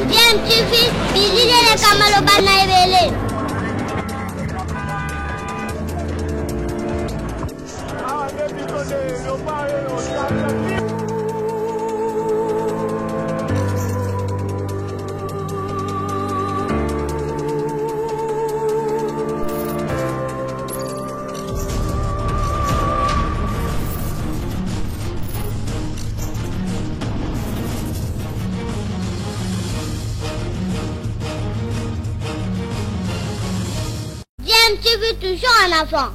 Bien, tu fais, visiter les Kamalobana et tu veux toujours un enfant.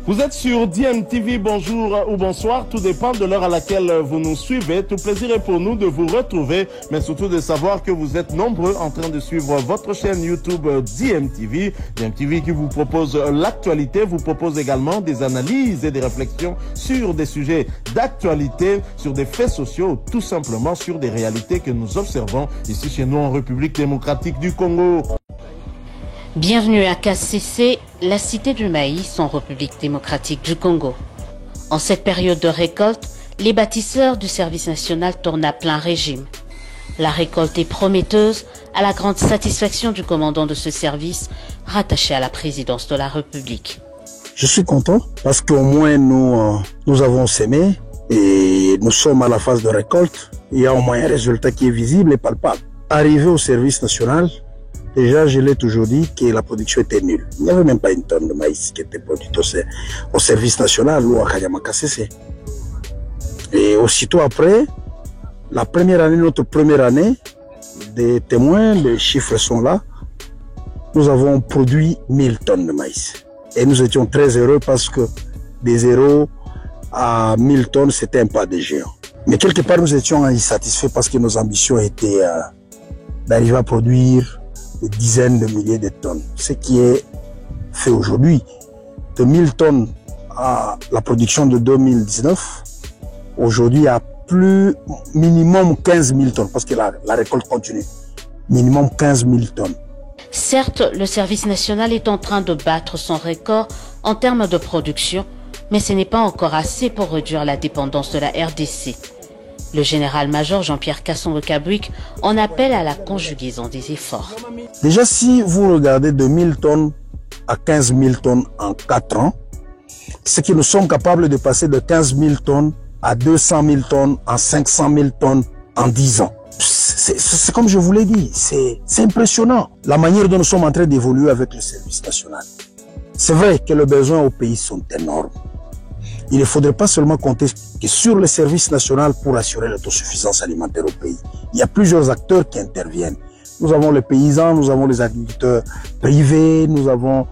Vous êtes sur DMTV, bonjour ou bonsoir, tout dépend de l'heure à laquelle vous nous suivez. Tout plaisir est pour nous de vous retrouver, mais surtout de savoir que vous êtes nombreux en train de suivre votre chaîne YouTube DMTV. DMTV qui vous propose l'actualité, vous propose également des analyses et des réflexions sur des sujets d'actualité, sur des faits sociaux, tout simplement sur des réalités que nous observons ici chez nous en République démocratique du Congo. Bienvenue à KCC, la cité du maïs en République démocratique du Congo. En cette période de récolte, les bâtisseurs du service national tournent à plein régime. La récolte est prometteuse à la grande satisfaction du commandant de ce service rattaché à la présidence de la République. Je suis content parce qu'au moins nous avons sémé et nous sommes à la phase de récolte. Il y a au moins un résultat qui est visible et palpable. Arrivé au service national, déjà, je l'ai toujours dit que la production était nulle. Il n'y avait même pas une tonne de maïs qui était produite au service national ou à Kanyama KCC. Et aussitôt après, la première année, notre première année, des témoins, les chiffres sont là, nous avons produit 1000 tonnes de maïs. Et nous étions très heureux parce que des 0 à 1000 tonnes, c'était un pas de géant. Mais quelque part, nous étions insatisfaits parce que nos ambitions étaient d'arriver à produire des dizaines de milliers de tonnes. Ce qui est fait aujourd'hui, de 1000 tonnes à la production de 2019, aujourd'hui il y a plus minimum 15 000 tonnes, parce que la récolte continue. Minimum 15 000 tonnes. Certes, le service national est en train de battre son record en termes de production, mais ce n'est pas encore assez pour réduire la dépendance de la RDC. Le général-major Jean-Pierre Kasson-Kabwik en appelle à la conjugaison des efforts. Déjà, si vous regardez de 1000 tonnes à 15 000 tonnes en 4 ans, c'est que nous sommes capables de passer de 15 000 tonnes à 200 000 tonnes, à 500 000 tonnes en 10 ans. C'est comme je vous l'ai dit, c'est impressionnant la manière dont nous sommes en train d'évoluer avec le service national. C'est vrai que les besoins au pays sont énormes. Il ne faudrait pas seulement compter que sur le service national pour assurer l'autosuffisance alimentaire au pays. Il y a plusieurs acteurs qui interviennent. Nous avons les paysans, nous avons les agriculteurs privés, nous avons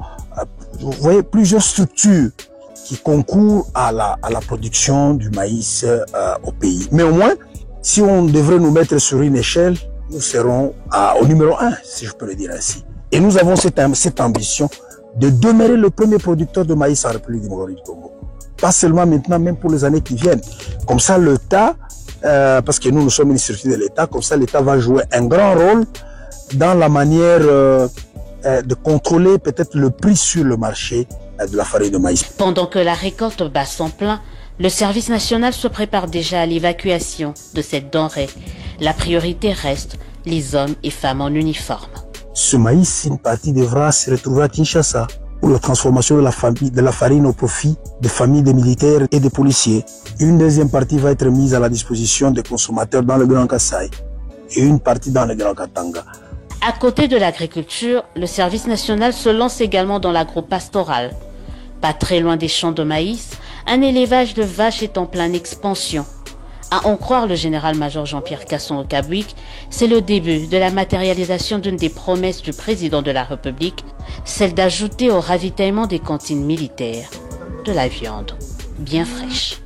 vous voyez, plusieurs structures qui concourent à la production du maïs au pays. Mais au moins, si on devrait nous mettre sur une échelle, nous serons au numéro 1, si je peux le dire ainsi. Et nous avons cette ambition de demeurer le premier producteur de maïs en République démocratique du Congo. Pas seulement maintenant, même pour les années qui viennent. Comme ça, l'État, parce que nous sommes une structure de l'État, comme ça, l'État va jouer un grand rôle dans la manière de contrôler peut-être le prix sur le marché de la farine de maïs. Pendant que la récolte bat son plein, le service national se prépare déjà à l'évacuation de cette denrée. La priorité reste les hommes et femmes en uniforme. Ce maïs, une partie devra se retrouver à Kinshasa pour la transformation de la farine au profit des familles des militaires et des policiers. Une deuxième partie va être mise à la disposition des consommateurs dans le Grand Kasaï et une partie dans le Grand Katanga. À côté de l'agriculture, le service national se lance également dans l'agro-pastoral. Pas très loin des champs de maïs, un élevage de vaches est en pleine expansion. À en croire le général-major Jean-Pierre Kasson-Kabwik, c'est le début de la matérialisation d'une des promesses du président de la République, celle d'ajouter au ravitaillement des cantines militaires de la viande bien fraîche.